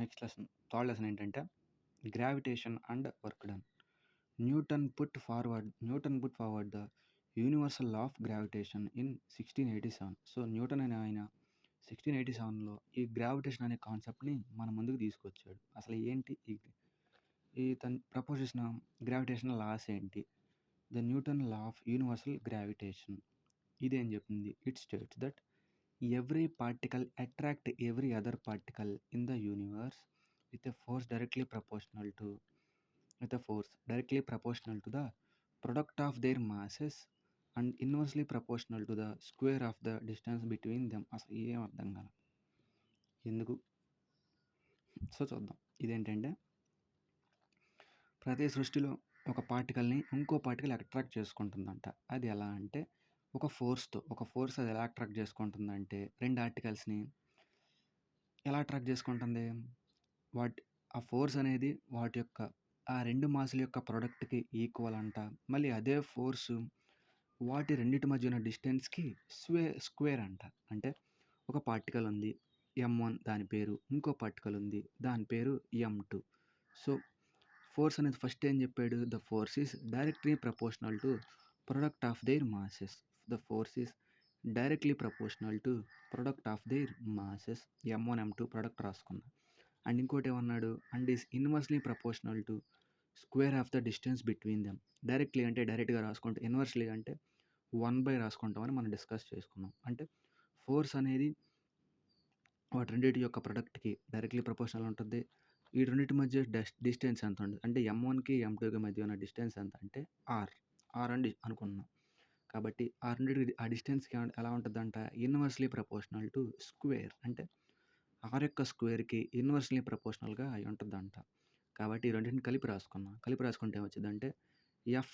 Next lesson third lesson ఏంటంటే gravitation and work done. Newton put forward the universal law of gravitation in 1687. So Newton అనే ఆయన 1687లో ఈ gravitation అనే కాన్సెప్ట్ని మన ముందుకు తీసుకొచ్చాడు. అసలు ఏంటి ఈ తను ప్రపోజ్ చేసిన గ్రావిటేషన్ లాస్ ఏంటి? The Newton law of universal gravitation ఇదేం చెప్తుంది? It states that every particle attract every other particle in the universe with a force directly proportional to the product of their masses and inversely proportional to the square of the distance between them. అసలు ఏం అర్థం కాల ఎందుకు? So చూద్దాం. ఇదేంటంటే ప్రతి సృష్టిలో ఒక పార్టికల్ని ఇంకో పార్టికల్ అట్రాక్ట్ చేసుకుంటుందంట. అది ఎలా అంటే ఒక ఫోర్స్ అది ఎలా అట్రాక్ట్ చేసుకుంటుందంటే రెండు ఆర్టికల్స్ని ఎలా అట్రాక్ట్ చేసుకుంటుంది? ఆ ఫోర్స్ అనేది వాటి యొక్క ఆ రెండు మాసుల యొక్క ప్రోడక్ట్కి ఈక్వల్ అంట. మళ్ళీ అదే ఫోర్సు వాటి రెండింటి మధ్య ఉన్న డిస్టెన్స్కి స్క్వేర్ అంట. అంటే ఒక పార్టికల్ ఉంది m1 దాని పేరు, ఇంకో పార్టికల్ ఉంది దాని పేరు m2. సో ఫోర్స్ అనేది ఫస్ట్ ఏం చెప్పాడు? The force is directly proportional to product of their masses. The force is directly proportional to product of their masses. m1 m2 product రాసుకున్నా. అండ్ ఇంకోటి ఏమన్నాడు? And is inversely proportional to square of the distance between them. Directly అంటే డైరెక్ట్గా రాసుకుంటాం, inversely అంటే 1/, రాసుకుంటామని మనం discuss చేసుకున్నాం. అంటే ఫోర్స్ అనేది వాటి రెండింటి యొక్క ప్రొడక్ట్కి డైరెక్ట్లీ ప్రపోర్షనల్ ఉంటుంది. ఈ రెండింటి మధ్య డిస్టెన్స్ ఎంత ఉంటుంది అంటే m1కి m2కి మధ్య ఉన్న డిస్టెన్స్ ఎంత అంటే r అని అనుకున్నాం. కాబట్టి ఆ డిస్టెన్స్కి ఎలా ఉంటుందంట? Inversely proportional to square. అంటే r యొక్క స్క్వేర్కి ఇన్వర్స్లీ ప్రపోర్షనల్గా అయి ఉంటుందంట. కాబట్టి ఈ రెండింటిని కలిపి రాసుకుంటే ఏమొచ్చిందంటే f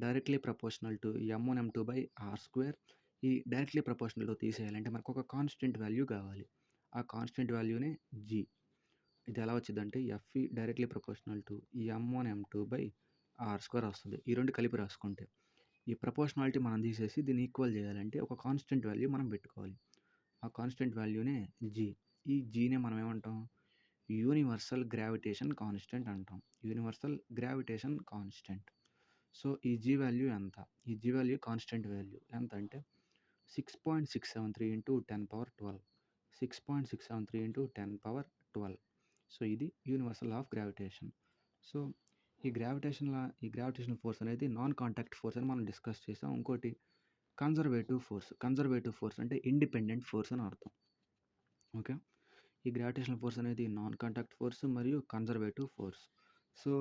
directly proportional to m1 m2/r². ఈ డైరెక్ట్లీ ప్రపోర్షనల్ టు తీసేయాలంటే మనకు ఒక కాన్స్టెంట్ వాల్యూ కావాలి. ఆ కాన్స్టెంట్ వాల్యూనే g. ఇది ఎలా వచ్చిందంటే f directly proportional to m1 m2/r² వస్తుంది. ఈ రెండు కలిపి రాసుకుంటే ఈ ప్రపోర్షనాలిటీ మనం తీసేసి దీన్ని ఈక్వల్ చేయాలంటే ఒక కాన్స్టెంట్ వాల్యూ మనం పెట్టుకోవాలి. ఆ కాన్స్టెంట్ వాల్యూనే g. ఈ జీనే మనం ఏమంటాం? యూనివర్సల్ గ్రావిటేషన్ కాన్స్టెంట్ అంటాం. Universal gravitation constant. సో ఈ జీ వాల్యూ ఎంత? ఈ జీ వాల్యూ కాన్స్టెంట్ వాల్యూ ఎంత అంటే 6.673 × 10^12. 6.673 × 10^12. సో ఇది universal law of gravitation. So ఈ గ్రావిటేషన్ ఫోర్స్ అనేది నాన్ కాంటాక్ట్ ఫోర్స్ అని మనం డిస్కస్ చేసాం. ఇంకోటి కన్జర్వేటివ్ ఫోర్స్ అంటే ఇండిపెండెంట్ ఫోర్స్ అని అర్థం. ఓకే, ఈ గ్రావిటేషనల్ ఫోర్స్ అనేది నాన్ కాంటాక్ట్ ఫోర్స్ మరియు కన్జర్వేటివ్ ఫోర్స్. సో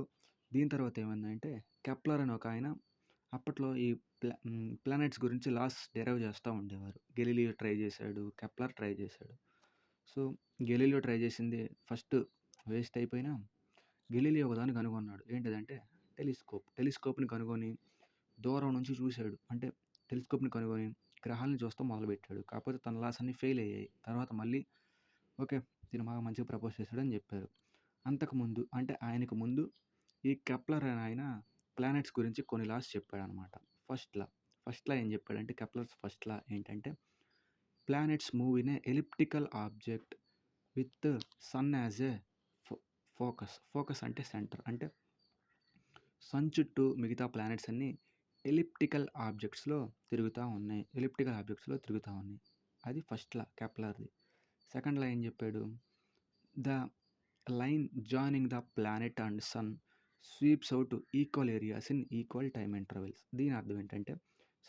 దీని తర్వాత ఏమైందంటే కెప్లర్ అని ఒక ఆయన అప్పట్లో ఈ ప్లానెట్స్ గురించి లాస్ డెరైవ్ చేస్తూ ఉండేవారు. గెలీలియో ట్రై చేశాడు, కెప్లర్ ట్రై చేశాడు. సో గెలీలియో ట్రై చేసింది ఫస్ట్ వేస్ట్ అయిపోయినా గెలీలియో ఒకదాన్ని కనుగొన్నాడు. ఏంటిదంటే టెలిస్కోప్ని కనుగొని దూరం నుంచి చూశాడు. అంటే టెలిస్కోప్ని కనుగొని గ్రహాలను చూస్తూ మొదలుపెట్టాడు. కాకపోతే తన లాస్ అన్నీ ఫెయిల్ అయ్యాయి. తర్వాత మళ్ళీ ఓకే దీన్ని బాగా మంచిగా ప్రపోజ్ చేశాడని చెప్పారు. అంతకుముందు అంటే ఆయనకు ముందు ఈ కెప్లర్ అనే ఆయన ప్లానెట్స్ గురించి కొన్ని లాస్ చెప్పాడనమాట. ఫస్ట్ లా ఏం చెప్పాడంటే కెప్లర్స్ ఫస్ట్ లా ఏంటంటే planets move in a elliptical object with sun as a focus అంటే సెంటర్. అంటే సన్ చుట్టూ మిగతా ప్లానెట్స్ అన్నీ ఎలిప్టికల్ ఆబ్జెక్ట్స్లో తిరుగుతూ ఉన్నాయి. అది ఫస్ట్ లా కెప్లర్ది. సెకండ్ లా ఏం చెప్పాడు? The line joining the planet and sun sweeps out equal areas in equal time intervals. దీని అర్థం ఏంటంటే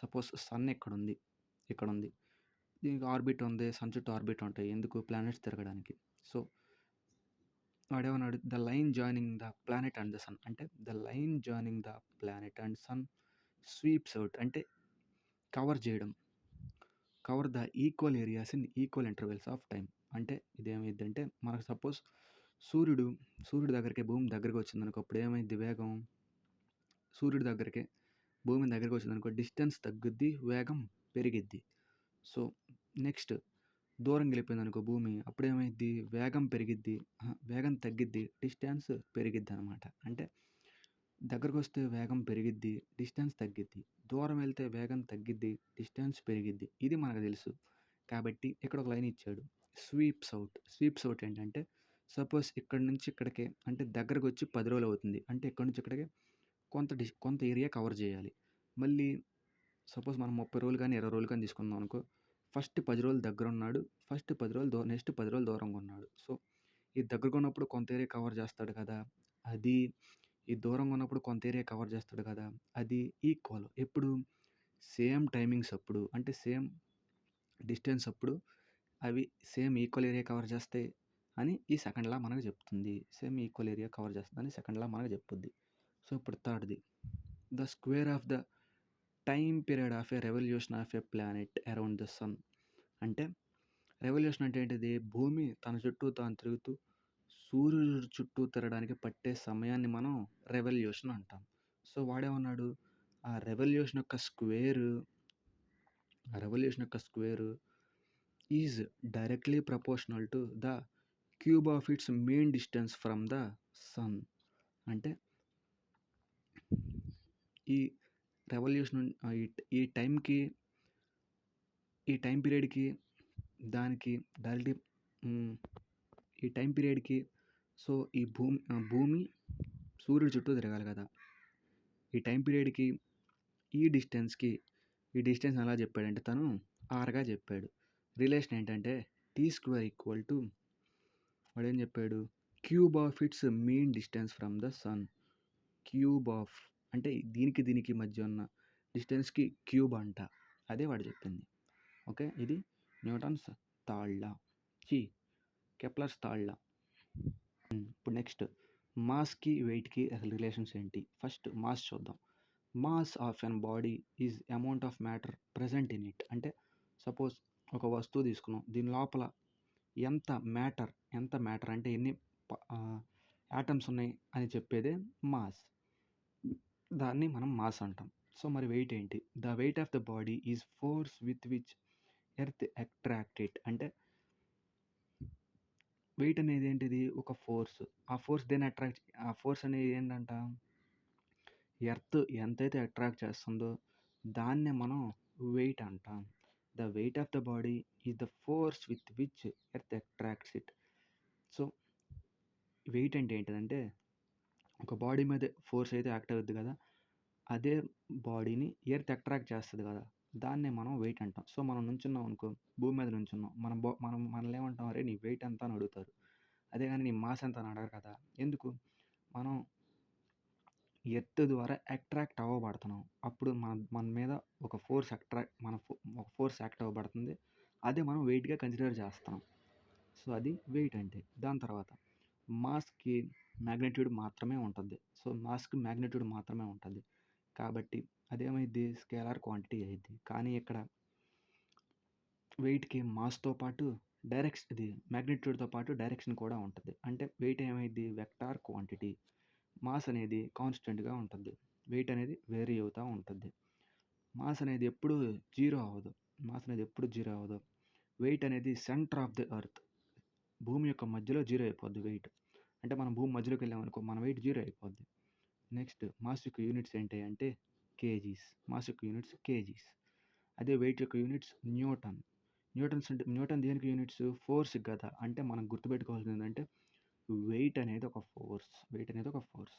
సపోజ్ సన్ ఇక్కడ ఉంది, దీనికి ఆర్బిట్ ఉంది, సన్ చుట్టూ ఆర్బిట్ ఉంటాయి. ఎందుకు? ప్లానెట్స్ తిరగడానికి. సో వాడేమన్నాడు? The line joining the planet and the sun అంటే the line joining the planet and sun sweeps out అంటే cover the equal areas in equal intervals of time. అంటే ఇదేమైందంటే మనకు సపోజ్ సూర్యుడు దగ్గరికి భూమి దగ్గరికి వచ్చిందనుకో, అప్పుడు ఏమైంది? వేగం సూర్యుడి దగ్గరికి భూమి దగ్గరికి వచ్చిందనుకో డిస్టెన్స్ తగ్గుద్ది, వేగం పెరిగిద్ది. సో నెక్స్ట్ దూరం వెళ్ళిపోయింది అనుకో భూమి, అప్పుడు ఏమైద్ది? వేగం తగ్గిద్ది, డిస్టెన్స్ పెరిగిద్ది అనమాట. అంటే దగ్గరకు వస్తే వేగం పెరిగిద్ది, డిస్టెన్స్ తగ్గిద్ది. దూరం వెళ్తే వేగం తగ్గిద్ది, డిస్టెన్స్ పెరిగిద్ది. ఇది మనకు తెలుసు. కాబట్టి ఇక్కడ ఒక లైన్ ఇచ్చాడు, స్వీప్స్ అవుట్ ఏంటంటే సపోజ్ ఇక్కడి నుంచి ఇక్కడికి అంటే దగ్గరకొచ్చి 10 రోజులు అవుతుంది. అంటే ఇక్కడి నుంచి ఇక్కడికి కొంత ఏరియా కవర్ చేయాలి. మళ్ళీ సపోజ్ మనం 30 రోజులు కానీ 20 రోజులు కానీ తీసుకుందాం అనుకో. ఫస్ట్ 10 రోజులు దగ్గరున్నాడు. ఫస్ట్ 10 రోజులు నెక్స్ట్ 10 రోజులు దూరంగా ఉన్నాడు. సో ఈ దగ్గరగా ఉన్నప్పుడు కొంత ఏరియా కవర్ చేస్తాడు కదా! అది ఈ దూరంగా ఉన్నప్పుడు కొంత ఏరియా కవర్ చేస్తాడు కదా! అది ఈక్వల్. ఎప్పుడు? సేమ్ టైమింగ్స్ అప్పుడు. అంటే సేమ్ డిస్టెన్స్ అప్పుడు అవి సేమ్ ఈక్వల్ ఏరియా కవర్ చేస్తాయి అని ఈ సెకండ్ లా మనకు చెప్తుంది. సేమ్ ఈక్వల్ ఏరియా కవర్ చేస్తుందని సెకండ్ లా మనకు చెప్పుద్ది. సో ఇప్పుడు థర్డ్‌ది. The square of the time period of a revolution of a planet around the sun. అంటే రెవల్యూషన్ అంటే ఏంటిది? భూమి తన చుట్టూ తాను తిరుగుతూ సూర్యుడు చుట్టూ తిరగడానికి పట్టే సమయాన్ని మనం రెవల్యూషన్ అంటాం. సో వాడేమన్నాడు? ఆ రెవల్యూషన్ యొక్క square is directly proportional to the cube of its main distance from the sun. అంటే ఈ రెవల్యూషన్ ఈ టైంకి ఈ టైం పీరియడ్కి దానికి డైరెక్ట్లీ ఈ టైం పీరియడ్కి సో ఈ భూమి సూర్యుడి చుట్టూ తిరగాలి కదా! ఈ టైం పీరియడ్కి ఈ డిస్టెన్స్ ఎలా చెప్పాడంటే తను ఆర్‌గా చెప్పాడు. రిలేషన్ ఏంటంటే T² = వాడేం చెప్పాడు? Cube of its main distance from the sun. Cube of అంటే దీనికి మధ్య ఉన్న డిస్టెన్స్‌కి క్యూబ్ అంట. అదే వాడు చెప్పింది. ఓకే. ఇది Newton's third law. Kepler's third law. ఇప్పుడు నెక్స్ట్ మాస్‌కి, వెయిట్‌కి అసలు రిలేషన్స్ ఏంటి? ఫస్ట్ మాస్ చూద్దాం. Mass of an body is amount of matter present in it. అంటే సపోజ్ ఒక వస్తువు తీసుకున్నాం. దీని లోపల ఎంత మ్యాటర్ అంటే ఎన్ని యాటమ్స్ ఉన్నాయి అని చెప్పేదే మాస్. దాన్ని మనం మాస్ అంటాం. సో మరి వెయిట్ ఏంటి? The weight of the body is force with which earth attract it. అంటే వెయిట్ అనేది ఏంటిది? ఒక ఫోర్స్. ఆ ఫోర్స్ అనేది ఏంటంట? ఎర్త్ ఎంతైతే అట్రాక్ట్ చేస్తుందో దాన్నే మనం వెయిట్ అంటాం. The weight of the body is the force with which earth attracts it. So weight అంటే ఏంటిదంటే ఒక బాడీ మీద ఫోర్స్ అయితే యాక్ట్ అవుద్ది కదా! అదే బాడీని ఎర్త్ అట్రాక్ట్ చేస్తుంది కదా! దాన్నే మనం వెయిట్ అంటాం. సో మనం నుంచున్నాం అనుకో, భూమి మీద నుంచున్నాం. మనల్ని ఏమంటాం? అరే నీ వెయిట్ ఎంత అని అడుగుతారు. అదే కానీ నీ మాస్ ఎంత అని అడగరు కదా! ఎందుకు? మనం ఎర్త్ ద్వారా అట్రాక్ట్ అవ్వబడుతున్నాం. అప్పుడు మన మీద ఒక ఫోర్స్ యాక్ట్ అవ్వబడుతుంది. అదే మనం వెయిట్‌గా కన్సిడర్ చేస్తాం. సో అది వెయిట్ అంటే. దాని తర్వాత మాస్‌కి మ్యాగ్నిట్యూడ్ మాత్రమే ఉంటుంది. సో మాస్‌కి మ్యాగ్నిట్యూడ్ మాత్రమే ఉంటుంది. కాబట్టి అదేమైద్ది? స్కేలార్ క్వాంటిటీ అయ్యిద్ది. కానీ ఇక్కడ వెయిట్‌కి మాస్‌తో పాటు మ్యాగ్నిట్యూడ్‌తో పాటు డైరెక్షన్ కూడా ఉంటుంది. అంటే వెయిట్ ఏమైద్ది? Vector quantity. మాస్ అనేది కాన్స్టెంట్‌గా ఉంటుంది. వెయిట్ అనేది వేరీ అవుతూ ఉంటుంది. మాస్ అనేది ఎప్పుడు జీరో అవ్వదు. వెయిట్ అనేది సెంటర్ ఆఫ్ ది ఎర్త్. భూమి యొక్క మధ్యలో జీరో అయిపోద్ది వెయిట్. అంటే మనం భూమి మధ్యలోకి వెళ్ళామనుకో మన వెయిట్ జీరో అయిపోద్ది. నెక్స్ట్ మాస్ యొక్క యూనిట్స్ ఏంటి అంటే కేజీస్. మాస్ యొక్క యూనిట్స్ కేజీస్. అదే వెయిట్ యొక్క యూనిట్స్ న్యూటన్. న్యూటన్ దేనికి యూనిట్స్? ఫోర్స్‌కి కదా! అంటే మనం గుర్తుపెట్టుకోవాల్సింది ఏంటంటే వెయిట్ అనేది ఒక force.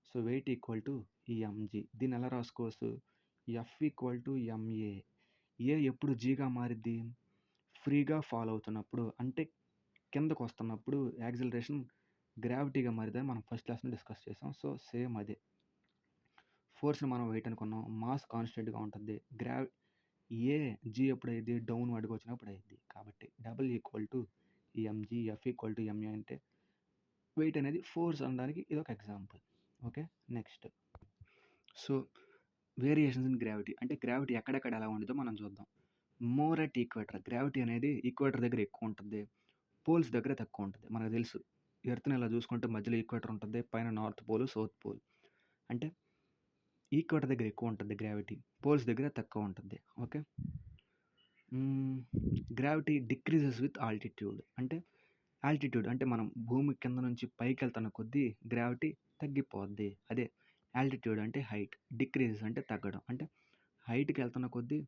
So wait equal to mg. దీన్ని ఎలా రాసుకోవచ్చు? F = ma. ఏ ఎప్పుడు జీగా మారిద్ది? ఫ్రీగా ఫాల్ అవుతున్నప్పుడు అంటే కిందకు వస్తున్నప్పుడు యాక్సిలరేషన్ గ్రావిటీగా మారిద్దని మనం ఫస్ట్ క్లాస్‌లో డిస్కస్ చేసాం. సో సేమ్ అదే. ఫోర్స్‌ని మనం వెయిట్ అనుకున్నాం. మాస్ కాన్స్టెంట్‌గా ఉంటుంది. జీ ఎప్పుడైద్ది? డౌన్‌వర్డ్‌గా వచ్చినప్పుడు అయ్యిద్ది. కాబట్టి mg, F = ma అంటే వెయిట్ అనేది ఫోర్స్ అనడానికి ఇదొక example. Okay. Next so variations in gravity. అంటే గ్రావిటీ ఎక్కడెక్కడ ఎలా ఉండిద్దో మనం చూద్దాం. More at equator. గ్రావిటీ అనేది ఈక్వేటర్ దగ్గర ఎక్కువ ఉంటుంది. పోల్స్ దగ్గర తక్కువ ఉంటుంది. మనకు తెలుసు ఎర్త్‌ని ఇలా చూసుకుంటే మధ్యలో ఈక్వేటర్ ఉంటుంది. పైన నార్త్ పోల్, సౌత్ పోల్. అంటే ఈక్వేటర్ దగ్గర ఎక్కువ ఉంటుంది గ్రావిటీ. పోల్స్ దగ్గర తక్కువ ఉంటుంది. Okay. Gravity decreases with altitude. అంటే మనం భూమి కింద నుంచి పైకి వెళ్తున్న కొద్దీ గ్రావిటీ తగ్గిపోద్ది. అదే ఆల్టిట్యూడ్ అంటే హైట్. డిక్రీజెస్ అంటే తగ్గడం. అంటే హైట్‌కి వెళ్తున్న కొద్దీ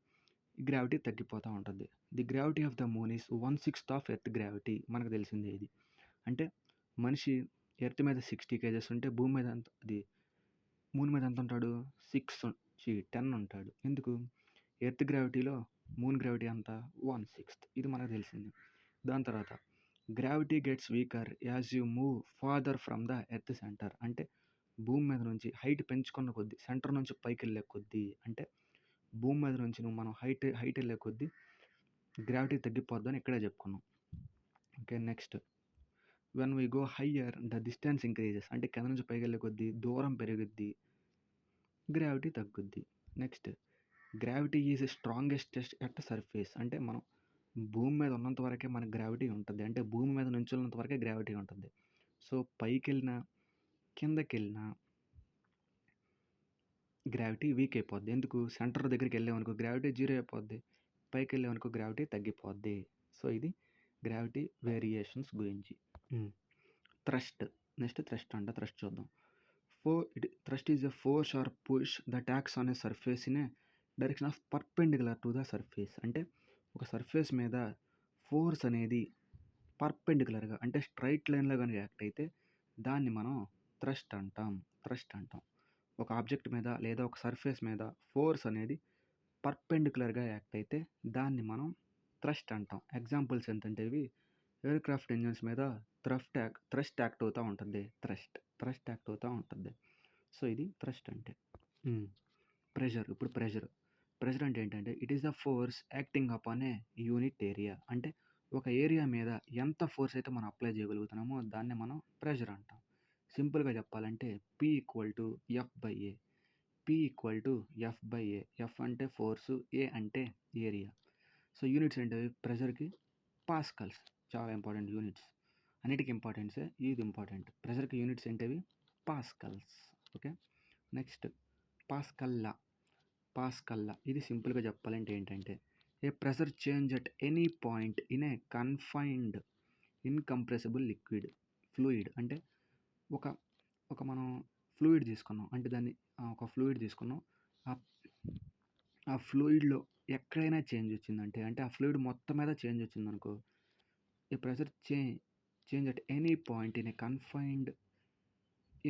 గ్రావిటీ తగ్గిపోతూ ఉంటుంది. The gravity of the moon is 1/6 of earth gravity. మనకు తెలిసిందే ఇది. అంటే మనిషి ఎర్త్ మీద 60 కేజెస్ ఉంటే భూమి మీద ఎంత అది మూన్ మీద ఎంత ఉంటాడు? 10 ఉంటాడు. ఎందుకు? ఎర్త్ గ్రావిటీలో మూన్ గ్రావిటీ ఎంత? 1/6. ఇది మనకు తెలిసింది. దాని తర్వాత gravity gets weaker as you move father from the earth centre. అంటే భూమి మీద నుంచి హైట్ పెంచుకున్న కొద్దీ, సెంటర్ నుంచి పైకి వెళ్ళే కొద్దీ, అంటే భూమి మీద నుంచి మనం హైట్ వెళ్ళే కొద్దీ గ్రావిటీ తగ్గిపోద్దని ఇక్కడే చెప్పుకున్నాం. Okay, next when we go higher the distance increases. అంటే కింద నుంచి పైకి వెళ్ళే కొద్దీ దూరం పెరుగుద్ది, గ్రావిటీ తగ్గుద్ది. Next gravity is strongest at surface. అంటే మనం భూమి మీద ఉన్నంత వరకే మనకు గ్రావిటీ ఉంటుంది, అంటే భూమి మీద నుంచున్నంత వరకే గ్రావిటీ ఉంటుంది. సో పైకి వెళ్ళినా కిందకి వెళ్ళినా గ్రావిటీ వీక్ అయిపోద్ది. ఎందుకు? సెంటర్ దగ్గరికి వెళ్ళామనుకో గ్రావిటీ 0 అయిపోద్ది, పైకి వెళ్ళామనుకో గ్రావిటీ తగ్గిపోద్ది. సో ఇది గ్రావిటీ వేరియేషన్స్ గురించి. థ్రస్ట్. నెక్స్ట్ థ్రస్ట్ అంట. థ్రస్ట్ చూద్దాం. Thrust is a force or push that acts on a surface in a direction of perpendicular to the surface. అంటే ఒక సర్ఫేస్ మీద ఫోర్స్ అనేది పర్పెండిక్యులర్గా అంటే స్ట్రైట్ లైన్లో కానీ యాక్ట్ అయితే దాన్ని మనం థ్రస్ట్ అంటాం. ఒక ఆబ్జెక్ట్ మీద లేదా ఒక సర్ఫేస్ మీద ఫోర్స్ అనేది పర్పెండిక్యులర్గా యాక్ట్ అయితే దాన్ని మనం థ్రస్ట్ అంటాం. ఎగ్జాంపుల్స్ ఏంటంటే ఇవి ఎయిర్ క్రాఫ్ట్ ఇంజన్స్ మీద థ్రస్ట్ యాక్ట్ అవుతూ ఉంటుంది. థ్రస్ట్ యాక్ట్ అవుతూ ఉంటుంది. సో ఇది థ్రస్ట్ అంటే. ప్రెషర్. ఇప్పుడు ప్రెషర్ అంటే ఏంటంటే it is the force acting upon A unit area. అంటే ఒక ఏరియా మీద ఎంత ఫోర్స్ అయితే మనం అప్లై చేయగలుగుతున్నామో దాన్ని మనం ప్రెషర్ అంటాం. సింపుల్గా చెప్పాలంటే P = F/A. P = F/A. F అంటే ఫోర్సు, A అంటే ఏరియా. సో యూనిట్స్ ఏంటివి? ప్రెషర్కి పాస్కల్స్. చాలా ఇంపార్టెంట్ యూనిట్స్. అన్నిటికీ ఇంపార్టెంట్సే, ఇది ఇంపార్టెంట్. ప్రెషర్కి యూనిట్స్ ఏంటివి? పాస్కల్స్. ఓకే, నెక్స్ట్ పాస్కల్లా. ఇది సింపుల్గా చెప్పాలంటే ఏంటంటే a pressure change at any point in a confined incompressible fluid. అంటే ఒక మనం ఫ్లూయిడ్ తీసుకున్నాం, అంటే దాన్ని ఒక ఫ్లూయిడ్ తీసుకున్నాం, ఆ ఫ్లూయిడ్లో ఎక్కడైనా చేంజ్ వచ్చిందంటే, అంటే ఆ ఫ్లూయిడ్ మొత్తం మీద చేంజ్ వచ్చిందనుకో, a pressure change at any point in a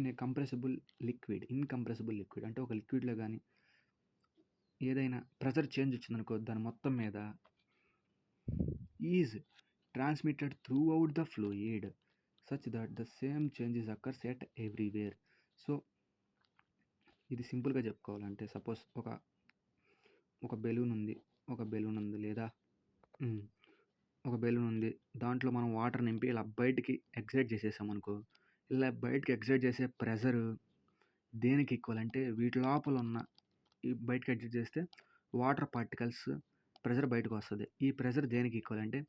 incompressible liquid. అంటే ఒక లిక్విడ్లో కానీ ఏదైనా ప్రెషర్ చేంజ్ వచ్చిందనుకో దాని మొత్తం మీద is transmitted through out the fluid such that the same changes occurs at everywhere. So ఇది సింపుల్గా చెప్పుకోవాలంటే సపోజ్ ఒక బెలూన్ ఉంది లేదా ఒక బెలూన్ ఉంది, దాంట్లో మనం వాటర్ నింపి ఇలా బయటికి ఎగ్జైట్ చేసేసామనుకో, ఇలా బయటికి ఎగ్జైట్ చేసే ప్రెషరు దేనికి ఈక్వల్ అంటే వీటి లోపల ఉన్న ఈ బయటకి ఎగ్జైట్ చేస్తే వాటర్ పార్టికల్స్ ప్రెషర్ బయటకు వస్తుంది. ఈ ప్రెషర్ దేనికి ఈక్వల్ అంటే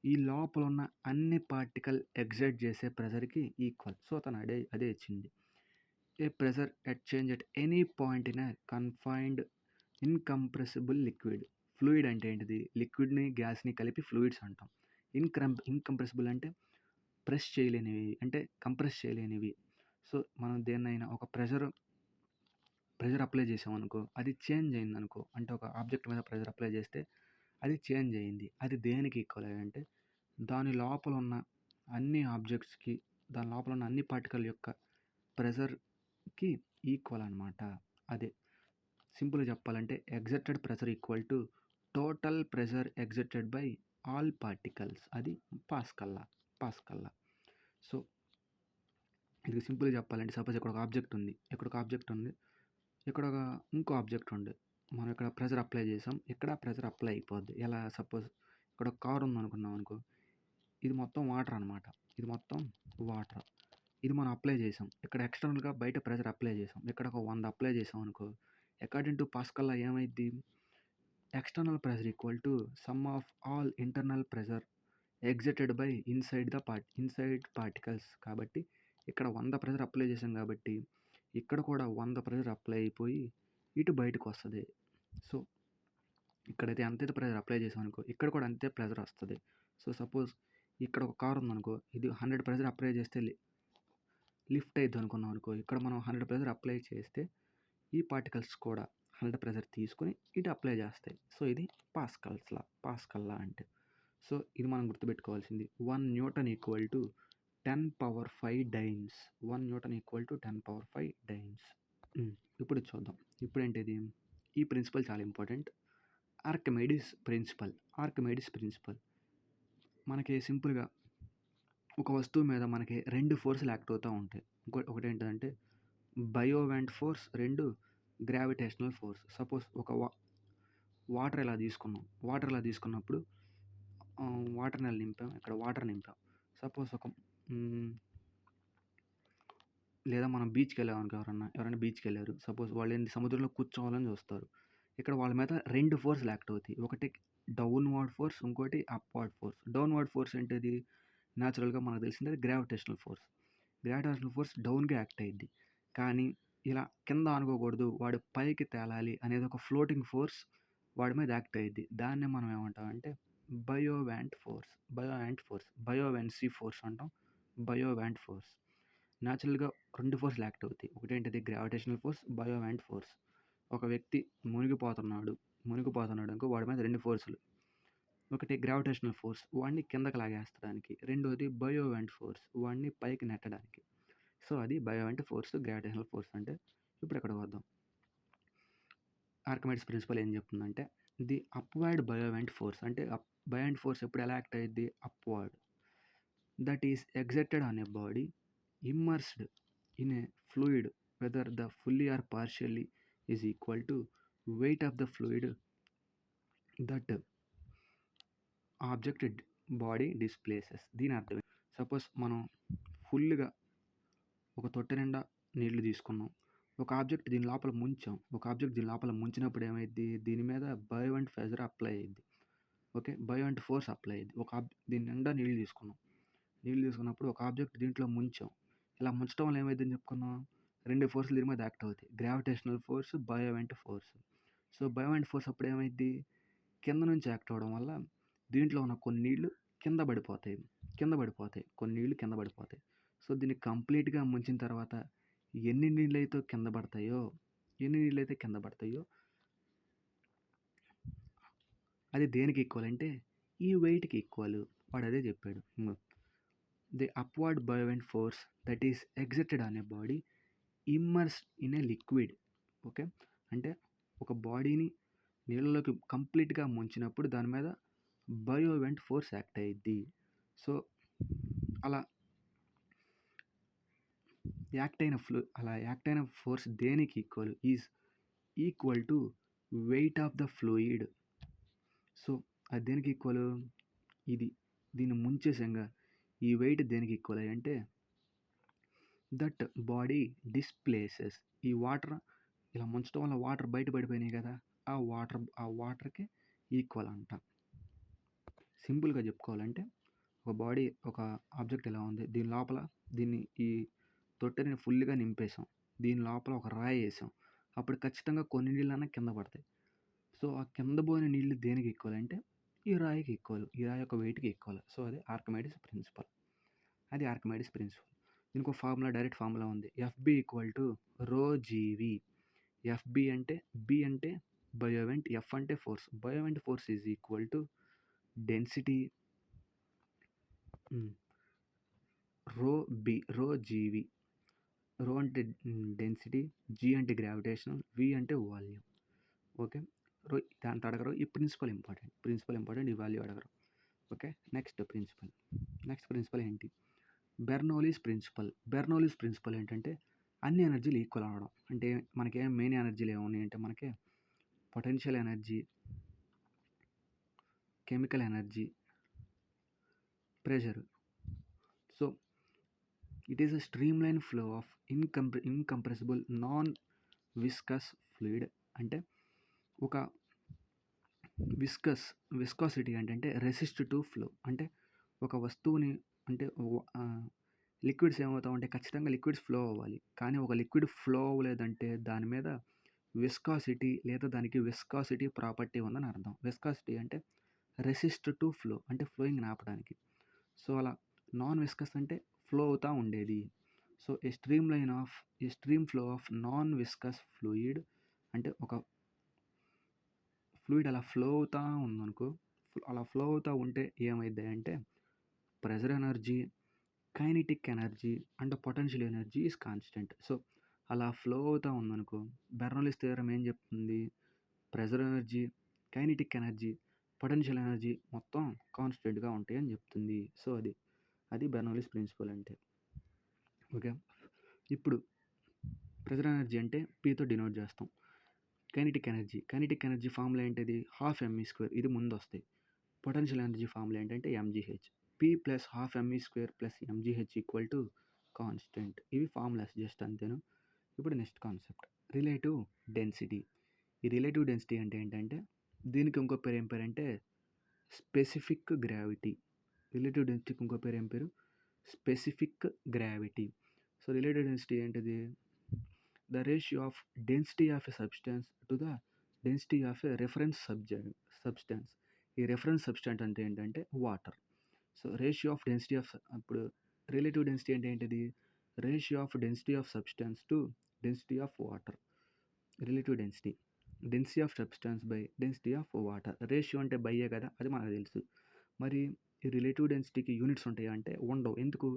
ఈ లోపల ఉన్న అన్ని పార్టికల్ ఎగ్జైట్ చేసే ప్రెషర్కి ఈక్వల్. సో తను అదే ఇచ్చింది. A pressure change at any point in a confined incompressible liquid. Fluid అంటే ఏంటిది? లిక్విడ్ని గ్యాస్ని కలిపి ఫ్లూయిడ్స్ అంటాం. ఇన్కంప్రెసిబుల్ అంటే ప్రెస్ చేయలేనివి, అంటే కంప్రెస్ చేయలేనివి. సో మనం దేన్నైనా ఒక ప్రెషర్ అప్లై చేసామనుకో, అది చేంజ్ అయిందనుకో, అంటే ఒక ఆబ్జెక్ట్ మీద ప్రెషర్ అప్లై చేస్తే అది చేంజ్ అయింది, అది దేనికి ఈక్వల్ అంటే దాని లోపల ఉన్న అన్ని ఆబ్జెక్ట్స్కి, దాని లోపల ఉన్న అన్ని పార్టికల్ యొక్క ప్రెషర్కి ఈక్వల్ అనమాట. అదే సింపుల్గా చెప్పాలంటే exerted pressure equal to total pressure exerted by all particles. అది పాస్కల్లా. సో ఇది సింపుల్గా చెప్పాలంటే సపోజ్ ఇక్కడ ఒక ఆబ్జెక్ట్ ఉంది, ఇక్కడ ఇంకో ఆబ్జెక్ట్ ఉంది, మనం ఇక్కడ ప్రెషర్ అప్లై చేసాం, ఇక్కడ ప్రెషర్ అప్లై అయిపోద్ది. ఎలా? సపోజ్ ఇక్కడ ఒక కార్ ఉందనుకున్నాం అనుకో, ఇది మొత్తం వాటర్ అనమాట, ఇది మనం అప్లై చేసాం, ఇక్కడ ఎక్స్టర్నల్గా బయట ప్రెషర్ అప్లై చేసాం, ఇక్కడ ఒక 100 అప్లై చేసాం అనుకో, అకార్డింగ్ టు పాస్కల్లా ఏమైద్ది? External pressure equal to sum of all internal pressure exerted by inside particles. కాబట్టి ఇక్కడ 100 ప్రెషర్ అప్లై చేసాం కాబట్టి ఇక్కడ కూడా 100 ప్రెషర్ అప్లై అయిపోయి ఇటు బయటకు వస్తుంది. సో ఇక్కడైతే ఎంతైతే ప్రెషర్ అప్లై చేసాం అనుకో, ఇక్కడ కూడా అంతే ప్రెషర్ వస్తుంది. సో సపోజ్ ఇక్కడ ఒక కార్ ఉందనుకో, ఇది 100 ప్రెషర్ అప్లై చేస్తే లిఫ్ట్ అయ్యిద్ది అనుకున్నాం అనుకో, ఇక్కడ మనం 100 ప్రెషర్ అప్లై చేస్తే ఈ పార్టికల్స్ కూడా 100 ప్రెషర్ తీసుకొని ఇటు అప్లై చేస్తాయి. సో ఇది పాస్కల్లా అంటే. సో ఇది మనం గుర్తుపెట్టుకోవాల్సింది 1 Newton equal to 10^5 dynes. 1 Newton equal to 10^5 dynes. ఇప్పుడు చూద్దాం. ఇప్పుడేంటిది? ఈ ప్రిన్సిపల్ చాలా ఇంపార్టెంట్. ఆర్కిమెడిస్ ప్రిన్సిపల్ మనకి సింపుల్‌గా ఒక వస్తువు మీద మనకి 2 ఫోర్స్‌లు యాక్ట్ అవుతా ఉంటాయి. ఒకటేంటిదంటే బయోవాంట్ ఫోర్స్, 2 గ్రావిటేషనల్ ఫోర్స్. సపోజ్ ఒక వాటర్ ఇలా తీసుకున్నప్పుడు వాటర్‌ని ఇలా నింపాం. ఇక్కడ వాటర్ నింపాం. సపోజ్ లేదా మనం బీచ్‌కెళ్ళామనుకో, ఎవరైనా బీచ్‌కెళ్ళారు. సపోజ్ వాళ్ళేంటి సముద్రంలో కూర్చోవాలని చూస్తారు. ఇక్కడ వాళ్ళ మీద 2 ఫోర్స్‌లు యాక్ట్ అవుతాయి. ఒకటి డౌన్‌వర్డ్ ఫోర్స్, ఇంకోటి అప్‌వర్డ్ ఫోర్స్. డౌన్‌వర్డ్ ఫోర్స్ ఏంటిది? న్యాచురల్‌గా మనకు తెలిసిందే గ్రావిటేషనల్ ఫోర్స్. గ్రావిటేషనల్ ఫోర్స్ డౌన్‌గా యాక్ట్ అయ్యిద్ది. కానీ ఇలా కింద ఆనుకోకూడదు, వాడు పైకి తేలాలి అనేది ఒక ఫ్లోటింగ్ ఫోర్స్ వాడి మీద యాక్ట్ అయ్యిద్ది. దాన్నే మనం ఏమంటామంటే బయోవాంట్ ఫోర్స్. బయోవాన్సీ ఫోర్స్ అంటాం. Buoyant force. న్యాచురల్‌గా 2 ఫోర్స్‌లు యాక్ట్ అవుతాయి. ఒకటేంటిది? Gravitational force, buoyant force. ఒక వ్యక్తి మునిగిపోతున్నాడు అనుకో, వాడి మీద 2 ఫోర్సులు. ఒకటి గ్రావిటేషనల్ ఫోర్స్, వాడిని కిందకి లాగేస్తడానికి. రెండోది బయోవాంట్ ఫోర్స్, వాడిని పైకి నెట్టడానికి. సో అది బయోవాంట్ ఫోర్స్, గ్రావిటేషనల్ ఫోర్స్ అంటే. ఇప్పుడు ఇక్కడికి వద్దాం. ఆర్కిమెడిస్ ప్రిన్సిపల్ ఏం చెప్తుందంటే, ది అప్వర్డ్ బయోవాంట్ ఫోర్స్ అంటే బయోవాంట్ ఫోర్స్ ఎప్పుడు ఎలా యాక్ట్ అయ్యిద్ది? Upward. That is exerted on a body immersed in a fluid whether the fully or partially is equal to weight of the fluid that object body displaces. దీని అర్థం, suppose మనం ఫుల్గా ఒక తొట్టె నిండా నీళ్లు తీసుకున్నాం. ఒక ఆబ్జెక్ట్ దీని లోపల ముంచినప్పుడు ఏమైద్ది? దీని మీద బయోవాంట్ ప్రెజర్ అప్లై అయ్యిద్ది. ఓకే, బయోవాంట్ ఫోర్స్ అప్లై అయ్యిద్ది. దీని నిండా నీళ్ళు తీసుకున్నప్పుడు ఒక ఆబ్జెక్ట్ దీంట్లో ముంచాం. ఇలా ముంచడం వల్ల ఏమైందని చెప్పుకున్నాం? 2 ఫోర్స్‌లు దీని మీద యాక్ట్ అవుతాయి. Gravitational force, buoyant force. So buoyant force అప్పుడు ఏమైద్ది? కింద నుంచి యాక్ట్ అవ్వడం వల్ల దీంట్లో ఉన్న కొన్ని నీళ్ళు కింద పడిపోతాయి. కొన్ని నీళ్ళు కింద పడిపోతాయి. సో దీన్ని కంప్లీట్‌గా ముంచిన తర్వాత ఎన్ని నీళ్ళైతే కింద పడతాయో అది దేనికి ఈక్వల్ అంటే ఈ వెయిట్‌కి ఈక్వల్. వాడు అదే చెప్పాడు. The upward buoyant force that is exerted on a body immersed in a liquid. Okay, అంటే ఒక బాడీని నీళ్ళలోకి కంప్లీట్‌గా ముంచినప్పుడు దాని మీద బయోవాంట్ ఫోర్స్ యాక్ట్ అయ్యిద్ది. సో అలా యాక్ట్ అయిన ఫోర్స్ దేనికి equal? Is equal to weight of the fluid. So అది దేనికి ఈక్వల్? దీన్ని ముంచేసంగా ఈ వెయిట్ దేనికి ఈక్వల్ అంటే దట్ బాడీ డిస్ప్లేసెస్. ఈ వాటర్ ఇలా ముంచడం వల్ల వాటర్ బయట పడిపోయినాయి కదా, ఆ వాటర్కి ఈక్వల్ అంట. సింపుల్గా చెప్పుకోవాలంటే ఒక ఆబ్జెక్ట్ ఇలా ఉంది. ఈ తొట్టెని ఫుల్గా నింపేసాం. దీని లోపల ఒక రాయి వేసాం. అప్పుడు ఖచ్చితంగా కొన్ని నీళ్ళన్నా కింద పడతాయి. సో ఆ కింద పోయిన నీళ్ళు దేనికి ఈక్వల్ అంటే ఈ రాయికి ఈక్వల్. ఈ రాయి యొక్క వెయిట్కి ఈక్వల్. సో అది ఆర్కిమెడిస్ ప్రిన్సిపల్. దీనికి ఒక డైరెక్ట్ ఫార్ములా ఉంది. F B equal to rho G V. F B అంటే బి అంటే బయోవాంట్, ఎఫ్ అంటే force. Buoyant force is equal to density rho G V. Rho అంటే డెన్సిటీ, జీ అంటే గ్రావిటేషనల్, వి అంటే వాల్యూమ్. ఓకే, దాంతో అడగరు. ఈ ప్రిన్సిపల్ ఇంపార్టెంట్, ఈ వాల్యూ అడగరు. ఓకే, నెక్స్ట్ ప్రిన్సిపల్ ఏంటి? బెర్నౌలీస్ ప్రిన్సిపల్ ఏంటంటే అన్ని ఎనర్జీలు ఈక్వల్ అవడం. అంటే మనకేం మెయిన్ ఎనర్జీలు ఏమున్నాయి అంటే మనకి potential energy, chemical energy, pressure. So it is a streamline flow of incompressible non viscous fluid. అంటే ఒక విస్కాసిటీ అంటే రెసిస్ట్ టు ఫ్లో. అంటే ఒక వస్తువుని అంటే లిక్విడ్స్ ఏమవుతామంటే ఖచ్చితంగా లిక్విడ్స్ ఫ్లో అవ్వాలి. కానీ ఒక లిక్విడ్ ఫ్లో అవ్వలేదంటే దాని మీద విస్కాసిటీ లేదా దానికి విస్కాసిటీ ప్రాపర్టీ ఉందని అర్థం. విస్కాసిటీ అంటే రెసిస్ట్ టు ఫ్లో, అంటే ఫ్లోయింగ్ని ఆపడానికి. సో అలా నాన్ విస్కస్ అంటే ఫ్లో అవుతూ ఉండేది. So A stream flow of non viscous fluid అంటే ఒక ఫ్లూయిడ్ అలా ఫ్లో అవుతూ ఉందనుకో, అలా ఫ్లో అవుతూ ఉంటే ఏమైద్ది అంటే pressure energy, kinetic energy and potential energy is constant. So, అలా ఫ్లో అవుతా ఉందనుకో, బెర్నౌల్లీస్ థియరమ్ ఏం చెప్తుంది? Pressure energy, kinetic energy, potential energy మొత్తం కాన్స్టెంట్‌గా ఉంటాయని చెప్తుంది. సో, అది బెర్నౌల్లీస్ ప్రిన్సిపల్ అంటే. ఓకే. ఇప్పుడు ప్రెషర్ ఎనర్జీ అంటే పీతో డినోట్ చేస్తాం. కైనెటిక్ ఎనర్జీ ఫార్ములా ఏంటిది? హాఫ్ ఎంఈ స్క్వేర్, ఇది ముందు వస్తాయి. పొటెన్షియల్ ఎనర్జీ ఫార్ములా ఏంటంటే M G H, P plus half M E square plus M G H equal to constant. ఇవి ఫార్ములాస్ జస్ట్ అంతేను. ఇప్పుడు నెక్స్ట్ కాన్సెప్ట్, రిలేటివ్ డెన్సిటీ. ఈ రిలేటివ్ డెన్సిటీ అంటే ఏంటంటే, దీనికి ఇంకో పేరు ఏం పేరంటే స్పెసిఫిక్ గ్రావిటీ. రిలేటివ్ డెన్సిటీకి ఇంకో పేరు ఏం పేరు? Specific gravity. So relative density ఏంటిది? The ratio of density of a substance to the density of a reference substance. ఈ రెఫరెన్స్ సబ్స్టెన్స్ అంటే ఏంటంటే water. So ratio of density of, అప్పుడు రిలేటివ్ డెన్సిటీ అంటే ఏంటిది? Ratio of density of substance to density of water. Relative density of substance by density of water. Ratio అంటే బయ్యే కదా, అది మనకు తెలుసు. మరి ఈ రిలేటివ్ డెన్సిటీకి యూనిట్స్ ఉంటాయా అంటే ఉండవు. ఎందుకు?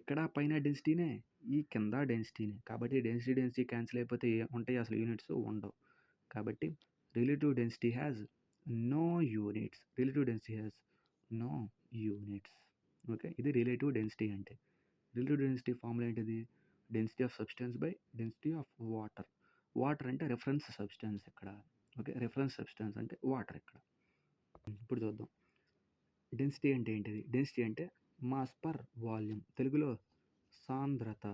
ఇక్కడ పైన డెన్సిటీనే, ఈ కింద డెన్సిటీనే. కాబట్టి డెన్సిటీ క్యాన్సిల్ అయిపోతే ఉంటాయి అసలు యూనిట్స్? ఉండవు. కాబట్టి relative density has no units. Relative density has no units. Okay, ఇది రిలేటివ్ డెన్సిటీ అంటే. రిలేటివ్ డెన్సిటీ ఫార్ములా ఏంటిది? Density of substance by density of water. Water అంటే రెఫరెన్స్ సబ్స్టెన్స్ ఇక్కడ. ఓకే, రెఫరెన్స్ సబ్స్టెన్స్ అంటే వాటర్ ఇక్కడ. ఇప్పుడు చూద్దాం, డెన్సిటీ అంటే ఏంటిది? డెన్సిటీ అంటే మాస్ పర్ వాల్యూమ్, తెలుగులో సాంద్రత.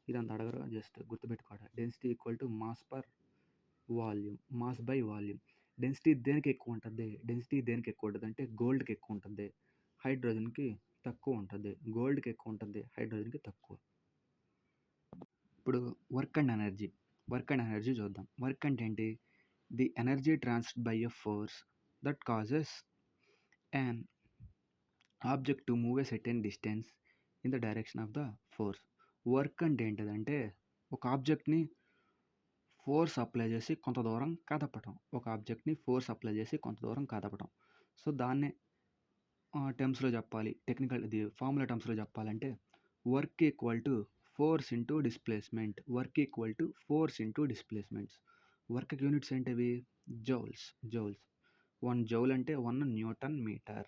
ఇదంతా అడగరు, జస్ట్ గుర్తుపెట్టుకోవడం. Density equal to mass per volume, mass by volume. Density దేనికి ఎక్కువ ఉంటుంది? అంటే గోల్డ్కి ఎక్కువ ఉంటుంది, హైడ్రోజన్కి తక్కువ ఉంటుంది. గోల్డ్కి ఎక్కువ ఉంటుంది, హైడ్రోజన్కి తక్కువ. ఇప్పుడు వర్క్ అండ్ ఎనర్జీ చూద్దాం. వర్క్ అంటే ఏంటి? The energy transferred by a force that causes an object to move a certain distance in the direction of the force. Work అంటే ఏంటిదంటే ఒక ఆబ్జెక్ట్ని ఫోర్స్ అప్లై చేసి కొంత దూరం కదపటం. సో దాన్నే టర్మ్స్లో చెప్పాలి, టెక్నికల్ ఇది ఫార్ములా టర్మ్స్లో చెప్పాలంటే work equal to force into displacement. వర్క్కి యూనిట్స్ ఏంటివి? జౌల్స్. 1 జౌల్ అంటే 1 న్యూటన్ మీటర్.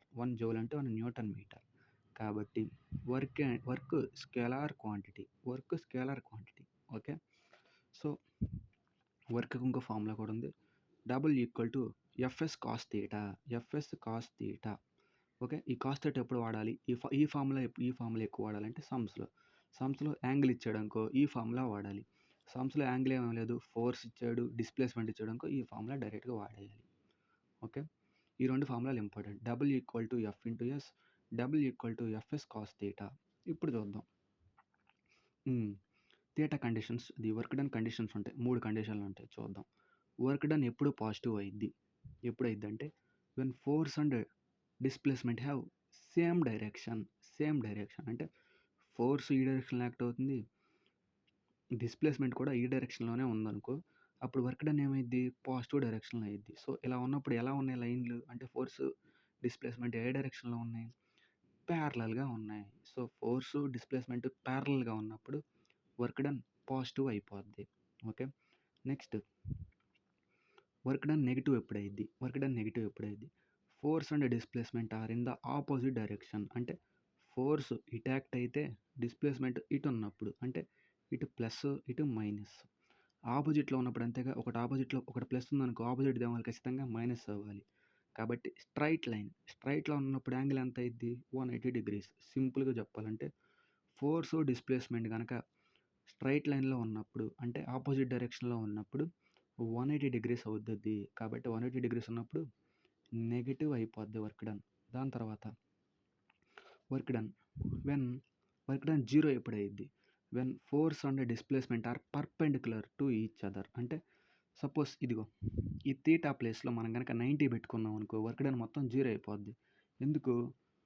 కాబట్టి work scalar quantity. Okay. So వర్క్కి ఇంకో ఫార్ములా కూడా ఉంది, W=FS cos θ. ఓకే, ఈ కాస్ థీటా ఎప్పుడు వాడాలి? ఈ ఫార్ములా ఎక్కువ వాడాలంటే సమ్స్లో యాంగిల్ ఇచ్చాడనుకో ఈ ఫార్ములా వాడాలి. సమ్స్లో యాంగిల్ ఏమీ లేదు, ఫోర్స్ ఇచ్చాడు, డిస్ప్లేస్మెంట్ ఇచ్చాడనుకో ఈ ఫార్ములా డైరెక్ట్గా వాడేయాలి. ఓకే, ఈ రెండు ఫార్ములాలు ఇంపార్టెంట్. W=F/S, W=FS cos θ. ఇప్పుడు చూద్దాం theta conditions. The work done conditions ఉంటాయి, 3 కండిషన్లు ఉంటాయి, చూద్దాం. వర్క్ డన్ ఎప్పుడు పాజిటివ్ అయ్యిద్ది? ఎప్పుడైద్దంటే when force and displacement have same direction. అంటే ఫోర్స్ ఈ డైరెక్షన్లో యాక్ట్ అవుతుంది, డిస్ప్లేస్మెంట్ కూడా ఈ డైరెక్షన్లోనే ఉందనుకో, అప్పుడు వర్క్ డన్ ఏమైద్ది? పాజిటివ్ డైరెక్షన్లో అయ్యిద్ది. సో ఇలా ఉన్నప్పుడు ఎలా ఉన్నాయి లైన్లు అంటే ఫోర్స్ డిస్ప్లేస్మెంట్ ఏ డైరెక్షన్లో ఉన్నాయి? ప్యారలల్గా ఉన్నాయి. సో ఫోర్సు డిస్ప్లేస్మెంట్ ప్యారలల్గా ఉన్నప్పుడు వర్క్ డన్ పాజిటివ్ అయిపోద్ది. Okay, next work done negative ఎప్పుడైద్ది? Force and displacement are in the opposite direction. అంటే ఫోర్స్ ఇటు యాక్ట్ అయితే డిస్ప్లేస్మెంట్ ఇటు ఉన్నప్పుడు, అంటే ఇటు ప్లస్ ఇటు మైనస్. ఆపోజిట్లో ఉన్నప్పుడు అంతేగా, ఒకటి ఆపోజిట్లో ఒకటి ప్లస్ ఉందనుకో, ఆపోజిట్ దేవాలి ఖచ్చితంగా మైనస్ అవ్వాలి. కాబట్టి స్ట్రైట్లో ఉన్నప్పుడు యాంగిల్ ఎంత అయింది? 180 degrees. సింపుల్గా చెప్పాలంటే ఫోర్స్ డిస్ప్లేస్మెంట్ కనుక స్ట్రైట్ లైన్లో ఉన్నప్పుడు అంటే ఆపోజిట్ డైరెక్షన్లో ఉన్నప్పుడు 180 degrees అవుతుంది. కాబట్టి 180 degrees ఉన్నప్పుడు నెగిటివ్ అయిపోద్ది వర్క్ డన్. దాని తర్వాత వర్క్ డన్ జీరో ఎప్పుడైద్ది? When force and displacement are perpendicular to each other. అంటే సపోజ్ ఇదిగో ఈ థీటా ప్లేస్లో మనం కనుక 90 పెట్టుకున్నాం అనుకో, వర్క్ డన్ మొత్తం జీరో అయిపోద్ది. ఎందుకు?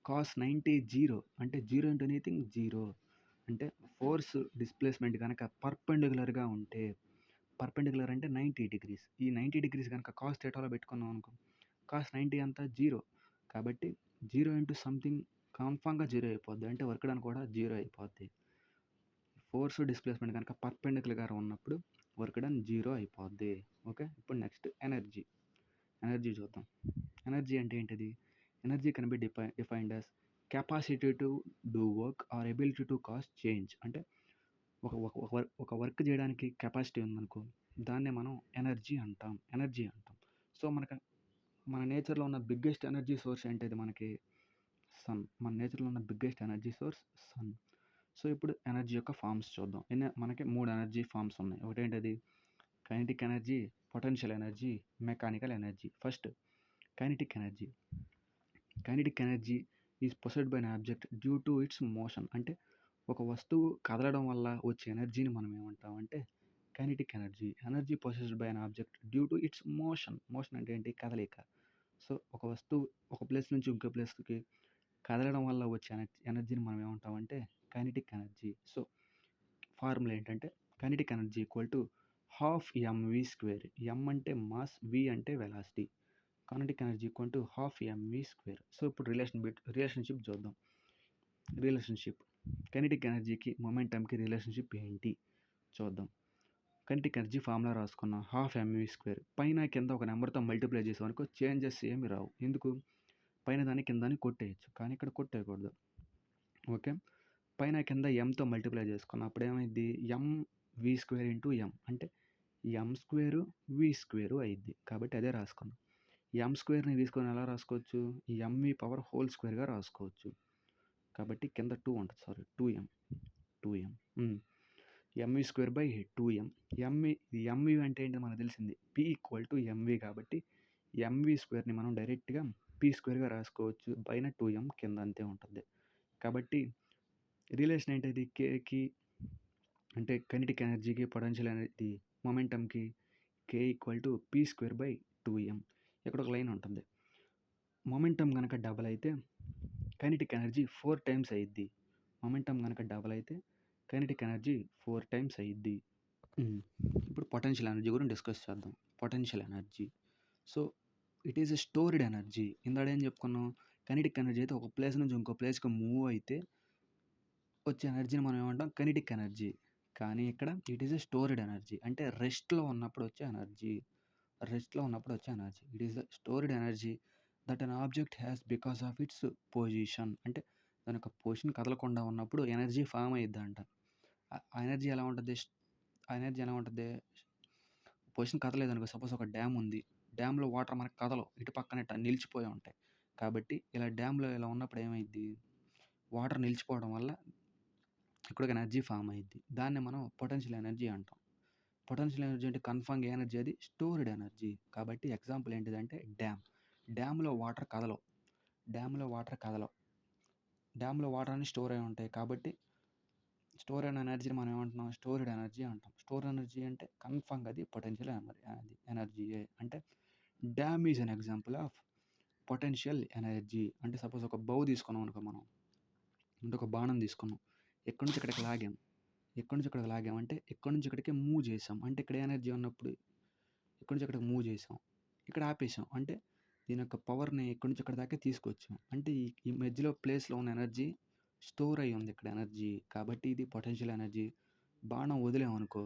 కాస్ 90 జీరో, అంటే జీరో ఇంటూ ఎనీథింగ్ జీరో. అంటే ఫోర్స్ డిస్ప్లేస్మెంట్ కనుక పర్పెండిక్యులర్గా ఉంటే, పర్పెండిక్యులర్ అంటే 90 degrees. ఈ 90 degrees కనుక కాస్ థీటాలో పెట్టుకున్నాం అనుకో, కాస్ 90 అంతా జీరో. కాబట్టి జీరో ఇంటూ సంథింగ్ కన్ఫామ్‌గా జీరో అయిపోద్ది. అంటే వర్క్ డన్ కూడా జీరో అయిపోద్ది. ఫోర్స్ డిస్ప్లేస్‌మెంట్ గనక పర్పెండిక్యులర్‌గా ఉన్నప్పుడు వర్క్ డన్ జీరో అయిపోద్ది. ఓకే. ఇప్పుడు నెక్స్ట్ ఎనర్జీ. ఎనర్జీ చూద్దాం. ఎనర్జీ అంటే ఏంటిది? Energy can be defined as capacity to do work or ability to cause change. అంటే ఒక వర్క్ చేయడానికి కెపాసిటీ ఉందనుకో, దాన్నే మనం ఎనర్జీ అంటాం. సో, మన నేచర్‌లో ఉన్న బిగ్గెస్ట్ ఎనర్జీ సోర్స్ ఏంటిది మనకి? సన్. మన నేచర్‌లో ఉన్న biggest energy source sun. So, ఇప్పుడు ఎనర్జీ యొక్క ఫార్మ్స్ చూద్దాం. మనకి 3 ఎనర్జీ ఫార్మ్స్ ఉన్నాయి. ఒకటేంటది? Kinetic energy, potential energy, mechanical energy. First kinetic energy. Kinetic energy is possessed by an object due to its motion. అంటే ఒక వస్తువు కదలడం వల్ల వచ్చే ఎనర్జీని మనం ఏమంటామంటే kinetic energy. Energy possessed by an object due to its motion. Motion అంటే ఏంటి? కదలిక. సో, ఒక వస్తువు ఒక ప్లేస్ నుంచి ఇంకో ప్లేస్‌కి కదలడం వల్ల వచ్చే ఎనర్జీని మనం ఏమంటామంటే కైనెటిక్ ఎనర్జీ. సో, ఫార్ములా ఏంటంటే kinetic energy equal to half M V square. M అంటే మాస్, వి అంటే velocity. Kinetic energy equal to half M V square. So, ఇప్పుడు రిలేషన్షిప్ చూద్దాం. రిలేషన్షిప్ కైనెటిక్ ఎనర్జీకి మొమెంటంకి రిలేషన్షిప్ ఏంటి చూద్దాం. కైనెటిక్ ఎనర్జీ ఫార్ములా రాసుకున్నాం. Half M V square. పైన కింద ఒక నెంబర్తో మల్టిప్లై చేసామనుకో చేంజెస్ ఏమి రావు. ఎందుకు? పైన దాన్ని కిందని కొట్టేయచ్చు, కానీ ఇక్కడ కొట్టేయకూడదు. ఓకే. పైన కింద ఎంతో మల్టిప్లై చేసుకున్నాం. అప్పుడు ఏమైద్ది? ఎం వి స్క్వేర్ ఇంటూ ఎం. అంటే ఎం స్క్వేరు వి స్క్వేరు అయింది. కాబట్టి అదే రాసుకున్నాం. ఎం స్క్వేర్ని వి స్క్వేర్ని ఎలా రాసుకోవచ్చు? ఎంవి పవర్ హోల్ స్క్వేర్గా రాసుకోవచ్చు. కాబట్టి కింద 2 ఉంటుంది. Sorry 2m M V square by 2m. M V అంటే ఏంటి మనకు తెలిసింది? P equal to M V. కాబట్టి ఎంవి స్క్వేర్ని మనం డైరెక్ట్గా పి స్క్వేర్గా రాసుకోవచ్చు. పైన 2m కింద అంతే ఉంటుంది. కాబట్టి రిలేషన్ ఏంటిది? కేకి అంటే కైనెటిక్ ఎనర్జీకి, పొటెన్షియల్ ఎనర్జీ, మొమెంటంకి K equal to P square by 2m. ఇక్కడ ఒక లైన్ ఉంటుంది. మొమెంటం కనుక డబల్ అయితే కైనెటిక్ ఎనర్జీ 4 టైమ్స్ అయ్యిద్ది. మొమెంటం కనుక డబల్ అయితే కైనెటిక్ ఎనర్జీ 4 టైమ్స్ అయ్యిద్ది. ఇప్పుడు పొటెన్షియల్ ఎనర్జీ గురించి డిస్కస్ చేద్దాం. Potential energy. So, it is a stored energy. ఇందాక ఏం చెప్పుకున్నాం? కైనెటిక్ ఎనర్జీ అయితే ఒక ప్లేస్ నుంచి ఇంకో ప్లేస్కి మూవ్ అయితే వచ్చే ఎనర్జీని మనం ఏమంటాం? Kinetic energy. కానీ ఇక్కడ it is a stored energy. అంటే రెస్ట్‌లో ఉన్నప్పుడు వచ్చే energy. It is a stored energy that an object has because of it's position. అంటే దాని యొక్క పొజిషన్ కదలకుండా ఉన్నప్పుడు ఎనర్జీ ఫామ్ అయ్యిద్దంట. ఆ ఎనర్జీ ఎలా ఉంటుంది? పొజిషన్ కదలలేదనుకో, సపోజ్ ఒక డ్యామ్ ఉంది. డ్యామ్‌లో వాటర్ మనకు కదలవు. ఇటు పక్కన నిలిచిపోయి ఉంటాయి. కాబట్టి ఇలా డ్యామ్‌లో ఇలా ఉన్నప్పుడు ఏమైద్ది? వాటర్ నిలిచిపోవడం వల్ల ఇక్కడ ఒక ఎనర్జీ ఫామ్ అయ్యిద్ది. దాన్ని మనం పొటెన్షియల్ ఎనర్జీ అంటాం. పొటెన్షియల్ ఎనర్జీ అంటే కన్ఫర్మ్‌గా ఎనర్జీ అది స్టోర్డ్ ఎనర్జీ. కాబట్టి ఎగ్జాంపుల్ ఏంటిదంటే డ్యామ్. డ్యామ్‌లో వాటర్ కదలవు. డ్యామ్‌లో వాటర్ అన్నీ స్టోర్ అయి ఉంటాయి. కాబట్టి స్టోర్ అయిన ఎనర్జీని మనం ఏమంటున్నాం? స్టోర్డ్ ఎనర్జీ అంటాం. స్టోర్ ఎనర్జీ అంటే కన్ఫర్మ్‌గా అది పొటెన్షియల్ ఎనర్జీయే. అంటే dam is an example of potential energy. అంటే సపోజ్ ఒక బౌ తీసుకున్నాం అనుకో మనం. అంటే ఒక బాణం తీసుకున్నాం. ఎక్కడి నుంచి ఇక్కడికి లాగాం. అంటే ఎక్కడి నుంచి ఇక్కడికి మూవ్ చేసాం. అంటే ఇక్కడ ఎనర్జీ ఉన్నప్పుడు ఇక్కడి నుంచి ఇక్కడికి మూవ్ చేసాం. ఇక్కడ ఆపేసాం. అంటే దీని యొక్క పవర్‌ని ఇక్కడి నుంచి ఇక్కడి దాకా తీసుకొచ్చాం. అంటే ఈ మధ్యలో ప్లేస్‌లో ఉన్న ఎనర్జీ స్టోర్ అయ్యి ఉంది ఇక్కడ ఎనర్జీ. కాబట్టి ఇది పొటెన్షియల్ ఎనర్జీ. బాణం వదిలామనుకో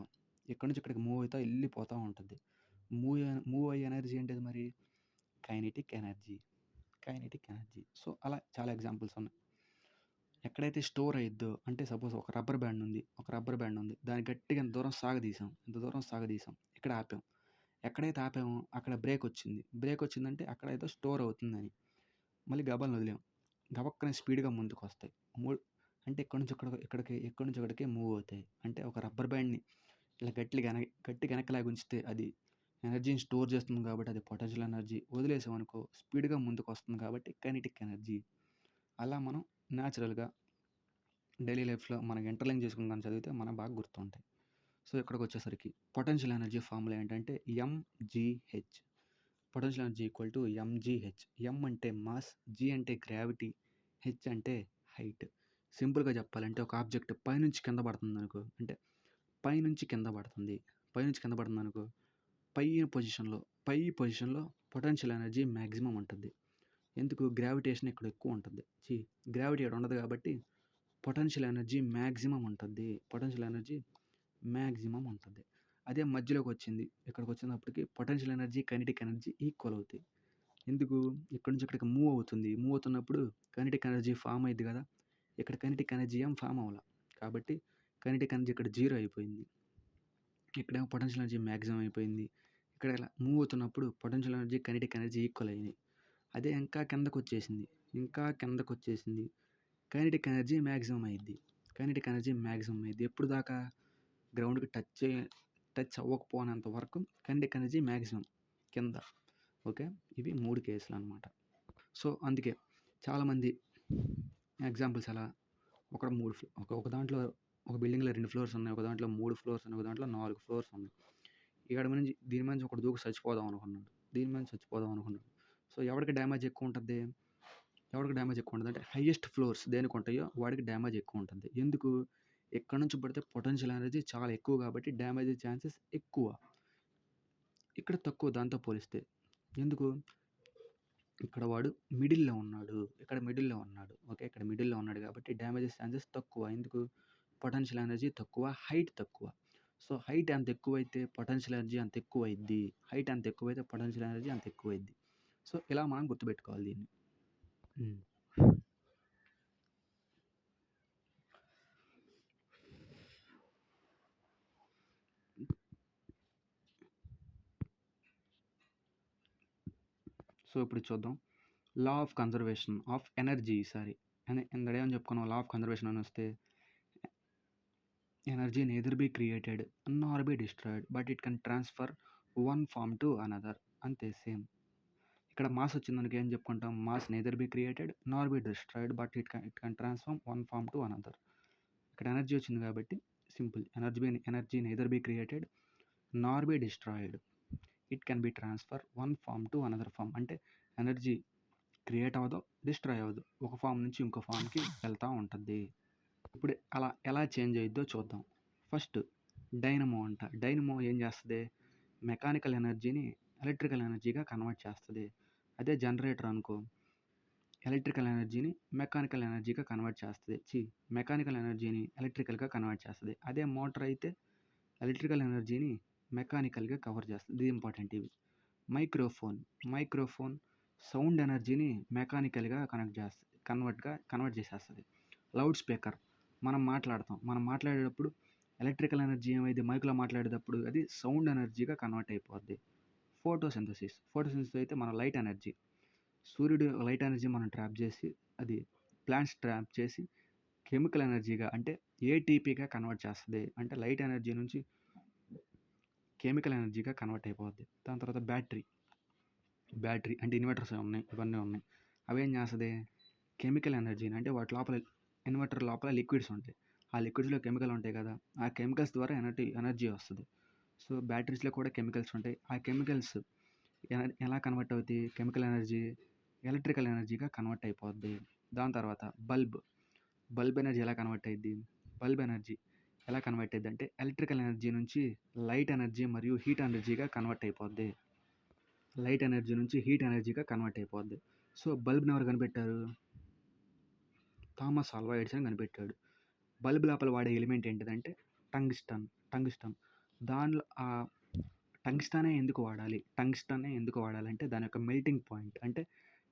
ఇక్కడి నుంచి ఇక్కడికి మూవ్ అవుతా వెళ్ళిపోతూ ఉంటుంది. మూవ్ అయ్యే ఎనర్జీ ఏంటిది మరి? Kinetic energy. సో, అలా చాలా ఎగ్జాంపుల్స్ ఉన్నాయి. ఎక్కడైతే స్టోర్ అయ్యిద్దో అంటే సపోజ్ ఒక రబ్బర్ బ్యాండ్ ఉంది. దాన్ని గట్టిగా ఎంత దూరం సాగదీసాం. ఇక్కడ ఆపాం. ఎక్కడైతే ఆపామో అక్కడ బ్రేక్ వచ్చిందంటే అక్కడ ఏదో స్టోర్ అవుతుందని. మళ్ళీ గబాల్ని వదిలాం. గబక్కన స్పీడ్‌గా ముందుకొస్తాయి. అంటే ఇక్కడి నుంచి ఇక్కడికి మూవ్ అవుతాయి. అంటే ఒక రబ్బర్ బ్యాండ్‌ని ఇలా గట్టిగా వెనక్కి లాగి ఉంచితే అది ఎనర్జీని స్టోర్ చేస్తుంది కాబట్టి అది పొటెన్షియల్ ఎనర్జీ. వదిలేసామనుకో స్పీడ్‌గా ముందుకొస్తుంది కాబట్టి కైనెటిక్ ఎనర్జీ. అలా మనం న్యాచురల్‌గా డైలీ లైఫ్‌లో మనకి ఇంటర్లింక్ చేసుకొని గాని చదివితే మనకు బాగా గుర్తుంటాయి. సో, ఇక్కడికొచ్చేసరికి పొటెన్షియల్ ఎనర్జీ ఫార్ములా ఏంటంటే M G H. Potential energy equal to M G H. M అంటే మాస్, జీ అంటే గ్రావిటీ, హెచ్ అంటే హైట్. సింపుల్‌గా చెప్పాలంటే ఒక ఆబ్జెక్ట్ పైనుంచి కింద పడుతుందనుకో, అంటే పైనుంచి కింద పడుతుందనుకో, పై పొజిషన్‌లో పొటెన్షియల్ ఎనర్జీ మ్యాక్సిమం ఉంటుంది. ఎందుకు? గ్రావిటేషన్ ఇక్కడ ఎక్కువ ఉంటుంది. గ్రావిటీ ఇక్కడ ఉండదు కాబట్టి పొటెన్షియల్ ఎనర్జీ మ్యాక్సిమం ఉంటుంది. పొటెన్షియల్ ఎనర్జీ మ్యాక్సిమం ఉంటుంది. అదే మధ్యలోకొచ్చింది. ఇక్కడికొచ్చినప్పటికి potential energy, kinetic energy equal అవుతాయి. ఎందుకు? ఇక్కడి నుంచి ఇక్కడికి మూవ్ అవుతుంది. మూవ్ అవుతున్నప్పుడు కైనెటిక్ ఎనర్జీ ఫార్మ్ అయిద్ది కదా! ఇక్కడ కైనెటిక్ ఎనర్జీ ఏం ఫార్మ్ అవ్వలా. కాబట్టి కైనెటిక్ ఎనర్జీ ఇక్కడ 0 అయిపోయింది. ఇక్కడేమో పొటెన్షియల్ ఎనర్జీ మ్యాక్సిమం అయిపోయింది. ఇక్కడ ఇలా మూవ్ అవుతున్నప్పుడు potential energy, kinetic energy equal అయినాయి. అదే ఇంకా కిందకొచ్చేసింది. కైనెటిక్ ఎనర్జీ మ్యాక్సిమం అయిద్ది. ఎప్పుడు దాకా? గ్రౌండ్‌కి టచ్ అవ్వకపోనంత వరకు కైనెటిక్ ఎనర్జీ మ్యాక్సిమం కింద. ఓకే. ఇవి 3 కేసులనమాట. సో, అందుకే చాలామంది ఎగ్జాంపుల్స్ ఎలా? ఒక దాంట్లో ఒక బిల్డింగ్‌లో 2 ఫ్లోర్స్ ఉన్నాయి. ఒక దాంట్లో 3 ఫ్లోర్స్ ఉన్నాయి. ఒక దాంట్లో 4 ఫ్లోర్స్ ఉన్నాయి. దీని నుంచి ఒకడు దూకి చచ్చిపోదాం అనుకున్నాడు. సో, ఎవడికి డ్యామేజ్ ఎక్కువ ఉంటది? అంటే హైయెస్ట్ ఫ్లోర్స్ దేనికుంటాయో వాడికి డ్యామేజ్ ఎక్కువ ఉంటుంది. ఎందుకు? ఎక్కడి నుంచి పడితే పొటెన్షియల్ ఎనర్జీ చాలా ఎక్కువ కాబట్టి డ్యామేజ్ ఛాన్సెస్ ఎక్కువ. ఇక్కడ తక్కువ దాంతో పోలిస్తే. ఎందుకు? ఇక్కడ వాడు మిడిల్‌లో ఉన్నాడు. ఓకే. ఇక్కడ మిడిల్‌లో ఉన్నాడు కాబట్టి డ్యామేజెస్ ఛాన్సెస్ తక్కువ. ఎందుకు? పొటెన్షియల్ ఎనర్జీ తక్కువ, హైట్ తక్కువ. సో, హైట్ ఎంత ఎక్కువైతే పొటెన్షియల్ ఎనర్జీ అంత ఎక్కువైద్ది. సో, ఇలా మనం గుర్తుపెట్టుకోవాలి దీన్ని. సో, ఇప్పుడు చూద్దాం. Law of conservation of energy ఇందాక ఏమని చెప్పుకున్నాం? లా ఆఫ్ కన్జర్వేషన్ అని వస్తే energy neither be created nor be destroyed but it can transfer one form to another. అంతే సేమ్. ఇక్కడ మాస్ వచ్చిందనుకో ఏం చెప్పుకుంటాం? Mass neither be created nor be destroyed but it can transform one form to another. ఇక్కడ energy వచ్చింది కాబట్టి simple. Energy neither be created nor be destroyed. It can be transfer one form to another form. అంటే energy create అవ్వదు, destroy అవ్వదు. ఒక form నుంచి ఇంకో ఫామ్‌కి వెళ్తా ఉంటది. ఇప్పుడు అలా ఎలా చేంజ్ అయ్యిద్దో చూద్దాం. ఫస్ట్ డైనమో ఏం చేస్తది? మెకానికల్ ఎనర్జీని ఎలక్ట్రికల్ ఎనర్జీగా కన్వర్ట్ చేస్తది. అదే జనరేటర్ అనుకో, ఎలక్ట్రికల్ ఎనర్జీని మెకానికల్ ఎనర్జీగా కన్వర్ట్ చేస్తది. మెకానికల్ ఎనర్జీని ఎలక్ట్రికల్‌గా కన్వర్ట్ చేస్తది. అదే మోటార్ అయితే ఎలక్ట్రికల్ ఎనర్జీని మెకానికల్‌గా కవర్ చేస్తది. ఇది ఇంపార్టెంట్ ఇవి. మైక్రోఫోన్ సౌండ్ ఎనర్జీని మెకానికల్‌గా కన్వర్ట్ చేసేస్తది. లౌడ్ స్పీకర్ మనం మాట్లాడేటప్పుడు ఎలక్ట్రికల్ ఎనర్జీ ఏమైద్ది? మైక్‌లో మాట్లాడేటప్పుడు అది సౌండ్ ఎనర్జీగా కన్వర్ట్ అయిపోద్ది. ఫోటోసింథసిస్ అయితే మన లైట్ ఎనర్జీ. సూర్యుడు లైట్ ఎనర్జీ మనం ట్రాప్ చేసి అది ప్లాంట్స్ ట్రాప్ చేసి కెమికల్ ఎనర్జీగా అంటే ఏటీపీగా కన్వర్ట్ చేస్తది. అంటే లైట్ ఎనర్జీ నుంచి కెమికల్ ఎనర్జీగా కన్వర్ట్ అయిపోద్ది. దాని తర్వాత బ్యాటరీ అంటే ఇన్వర్టర్స్ ఇవన్నీ ఉన్నాయి. అవేం చేస్తది? కెమికల్ ఎనర్జీని అంటే వాటి లోపల ఇన్వర్టర్ లోపల లిక్విడ్స్ ఉంటాయి. ఆ లిక్విడ్స్‌లో కెమికల్ ఉంటాయి కదా! ఆ కెమికల్స్ ద్వారా ఎనర్జీ వస్తది. సో, బ్యాటరీస్‌లో కూడా కెమికల్స్ ఉంటాయి. ఆ కెమికల్స్ ఎలా కన్వర్ట్ అవుతాయి? కెమికల్ ఎనర్జీ ఎలక్ట్రికల్ ఎనర్జీగా కన్వర్ట్ అయిపోద్ది. దాని తర్వాత బల్బ్ ఎనర్జీ ఎలా కన్వర్ట్ అయిద్ది? బల్బ్ ఎనర్జీ ఎలా కన్వర్ట్ అయిద్దంటే ఎలక్ట్రికల్ ఎనర్జీ నుంచి లైట్ ఎనర్జీ మరియు హీట్ ఎనర్జీగా కన్వర్ట్ అయిపోద్ది. సో, బల్బ్‌ని ఎవరు కనిపెట్టారు? థామస్ ఆల్వా ఎడిసన్ కనిపెట్టాడు. బల్బ్ లోపల వాడే ఎలిమెంట్ ఏంటిదంటే టంగ్స్టన్. దానిలో టంగ్స్టనే ఎందుకు వాడాలంటే దాని యొక్క మెల్టింగ్ పాయింట్. అంటే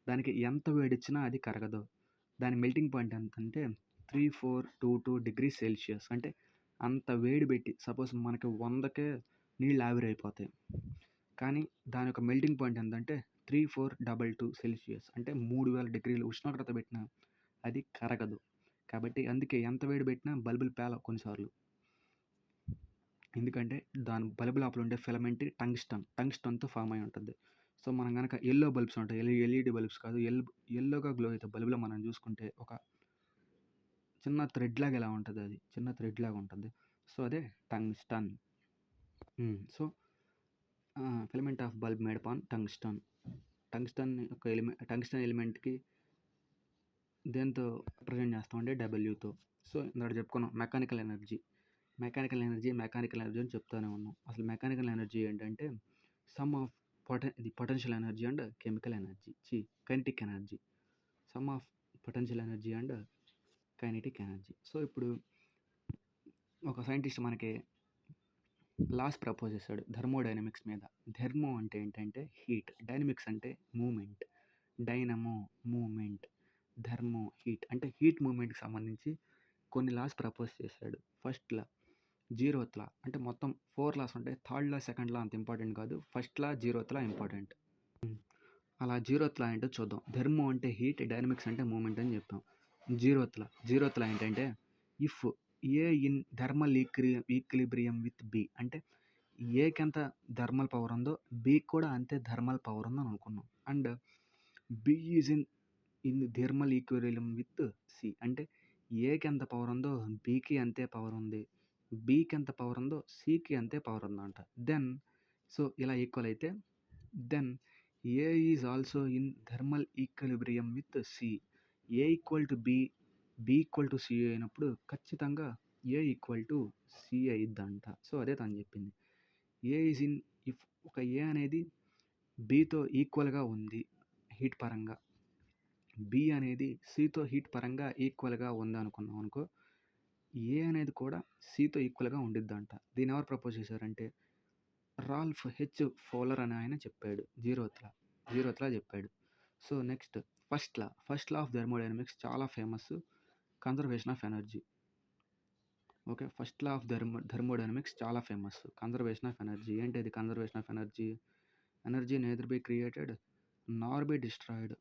దానికి ఎంత వేడిచ్చినా అది కరగదు. దాని మెల్టింగ్ పాయింట్ ఎంతంటే 3422 డిగ్రీ సెల్సియస్. అంటే అంత వేడి పెట్టి సపోజ్ మనకి 100కే నీళ్ళు ఆవిరైపోతాయి. కానీ దాని యొక్క మెల్టింగ్ పాయింట్ ఎంతంటే 3422 సెల్సియస్. అంటే 3000 డిగ్రీల ఉష్ణోగ్రత పెట్టినా అది కరగదు. కాబట్టి అందుకే ఎంత వేడి పెట్టినా బల్బులు పేలవు కొన్నిసార్లు. ఎందుకంటే దాని బల్బు లోపల ఉండే ఫిలమెంట్ టంగ్స్టన్‌తో ఫార్మ్ అయి ఉంటుంది. సో, మనం గనక యెల్లో బల్బ్స్ ఉంటాయి. ఎల్ఈడీ బల్బ్స్ కాదు. యెల్లోగా గ్లో అయితే బల్బులో మనం చూసుకుంటే ఒక చిన్న థ్రెడ్ లాగా ఎలా ఉంటది అది. సో, అదే tungsten. So, filament of bulb made upon tungsten. Tungsten ఎలిమెంట్‌కి దేంతో రిప్రజెంట్ చేస్తామంటే డబ్ల్యూతో. సో, ఇందాక చెప్పుకున్నాం మెకానికల్ ఎనర్జీ అని చెప్తానే ఉన్నాం. అసలు మెకానికల్ ఎనర్జీ ఏంటంటే సమ్ ఆఫ్ ఇది potential energy and chemical energy kinetic energy. Sum of potential energy and kinetic energy. So ఇప్పుడు ఒక సైంటిస్ట్ మనకి లాస్ ప్రపోజ్ చేశాడు థర్మోడైనమిక్స్ మీద. థెర్మో అంటే ఏంటంటే హీట్, డైనమిక్స్ అంటే moment, dynamo moment, thermo heat. అంటే హీట్ మూమెంట్కి సంబంధించి కొన్ని లాస్ ప్రపోజ్ చేశాడు. ఫస్ట్ లా జీరోత్ లా, అంటే మొత్తం 4 లాస్ ఉంటాయి. థర్డ్ లా సెకండ్ లా అంత ఇంపార్టెంట్ కాదు, ఫస్ట్ లా జీరోత్ లా ఇంపార్టెంట్. అలా జీరోత్ లా ఏంటో చూద్దాం. థెర్మో అంటే హీట్, డైనమిక్స్ అంటే మూమెంట్ అని చెప్పాం. జీరోత్ లా ఏంటంటే if A in thermal equilibrium with B, అంటే ఏకి ఎంత థర్మల్ పవర్ ఉందో బికి కూడా అంతే థర్మల్ పవర్ ఉందని అనుకున్నాం. And B is in thermal equilibrium with C, అంటే ఏకి ఎంత పవర్ ఉందో బికి అంతే పవర్ ఉంది, బికి ఎంత పవర్ ఉందో సికి అంతే పవర్ ఉందంట. దెన్ సో ఇలా ఈక్వల్ అయితే then A is also in thermal equilibrium with C. A equal to B, B equal to C అయినప్పుడు ఖచ్చితంగా ఏ ఈక్వల్ టు సి అయిద్దంట. సో అదే తను చెప్పింది. ఏ ఈజ్ ఇన్ ఇఫ్ ఒక ఏ అనేది బితో ఈక్వల్గా ఉంది హీట్ పరంగా, బి అనేది సితో హీట్ పరంగా ఈక్వల్గా ఉంది అనుకున్నాం అనుకో, ఏ అనేది కూడా సితో ఈక్వల్గా ఉండిద్దంట. దీన్ని ఎవరు ప్రపోజ్ చేశారంటే రాల్ఫ్ హెచ్ ఫౌలర్ అని ఆయన చెప్పాడు. జీరోత్లా చెప్పాడు. So next first law of thermodynamics చాలా famous, conservation of energy. Okay, first law of thermodynamics చాలా ఫేమస్, కన్జర్వేషన్ ఆఫ్ ఎనర్జీ. ఏంటిది conservation of energy? Energy neither be created nor be destroyed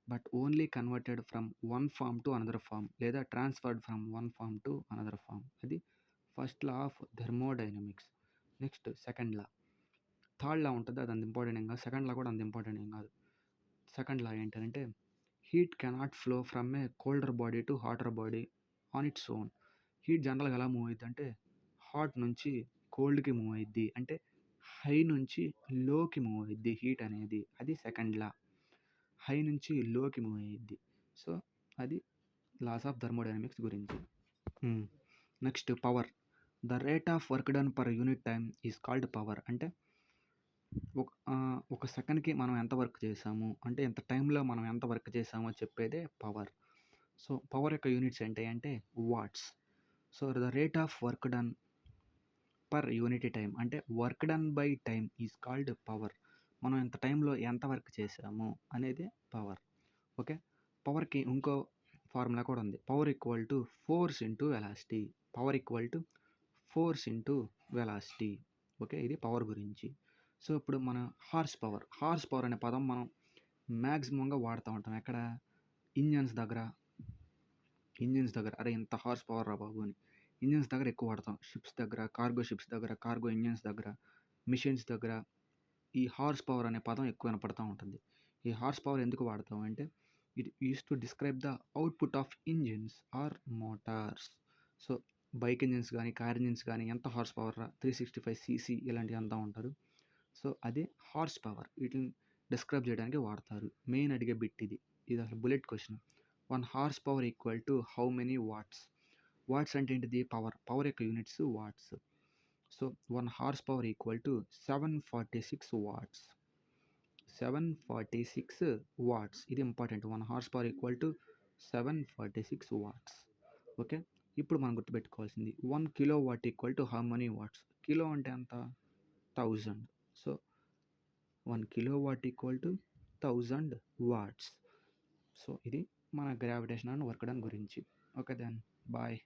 but only converted from one form to another form, లేదా transferred from one form to another form. అది first law of thermodynamics. Next second law, third law ఉంటుంది, అది అంత important ఏం కాదు. Second లా కూడా అంత important ఏం కాదు. సెకండ్ లా ఏంటంటే heat cannot flow from A colder body to hotter body on its own. Heat జనరల్గా ఎలా మూవ్ అవుతుంది అంటే హాట్ నుంచి కోల్డ్కి మూవ్ అయ్యిద్ది, అంటే హై నుంచి లోకి మూవ్ అయ్యిద్ది హీట్ అనేది. అది సెకండ్ లా, హై నుంచి లోకి మూవ్ అయ్యిద్ది. సో అది లాస్ ఆఫ్ థర్మోడైనమిక్స్ గురించి. Next power. The rate of work done per unit time is called power. అంటే ఒక సెకండ్కి మనం ఎంత వర్క్ చేసాము, అంటే ఎంత టైంలో మనం ఎంత వర్క్ చేసామో చెప్పేదే పవర్. సో పవర్ యొక్క యూనిట్స్ ఏంటి అంటే watts. So the rate of work done per unit time, అంటే work done by time is called power. మనం ఎంత టైంలో ఎంత వర్క్ చేసాము అనేది పవర్. ఓకే, పవర్కి ఇంకో ఫార్ములా కూడా ఉంది. Power equal to force into velocity. Power equal to force into velocity. Okay, ఇది పవర్ గురించి. సో ఇప్పుడు మన హార్స్ పవర్ అనే పదం మనం మ్యాక్సిమంగా వాడుతూ ఉంటాం. ఎక్కడ? ఇంజన్స్ దగ్గర అరే ఇంత హార్స్ పవర్ రా బాబు అని ఇంజన్స్ దగ్గర ఎక్కువ వాడతాం. షిప్స్ దగ్గర, కార్గో షిప్స్ దగ్గర, కార్గో ఇంజన్స్ దగ్గర, మిషన్స్ దగ్గర ఈ హార్స్ పవర్ అనే పదం ఎక్కువ వినపడుతూ ఉంటుంది. ఈ హార్స్ పవర్ ఎందుకు వాడతాం అంటే it use to describe the output of engines or motors. So bike engines కానీ, కార్ ఇంజిన్స్ కానీ ఎంత హార్స్ పవర్ రా, 365 cc ఇలాంటివి అంతా ఉంటారు. సో అదే హార్స్ పవర్, వీటిని డిస్క్రైబ్ చేయడానికి వాడతారు. మెయిన్ అడిగే బిట్ ఇది అసలు bullet question. 1 horse power equal to how many watts. Watts అంటే ఏంటిది? పవర్ యొక్క units watts. So 1 horse power equal to 746 watts. 746 watts, ఇది important. 1 horse power equal to 746 watts. Okay, ఇప్పుడు మనం గుర్తుపెట్టుకోవాల్సింది 1 kilo watt equal to how many watts. Kilo అంటే ఎంత? 1000. So 1 kilo watt equal to 1000 watts. So ఇది మన gravitation and work done గురించి. Okay then bye.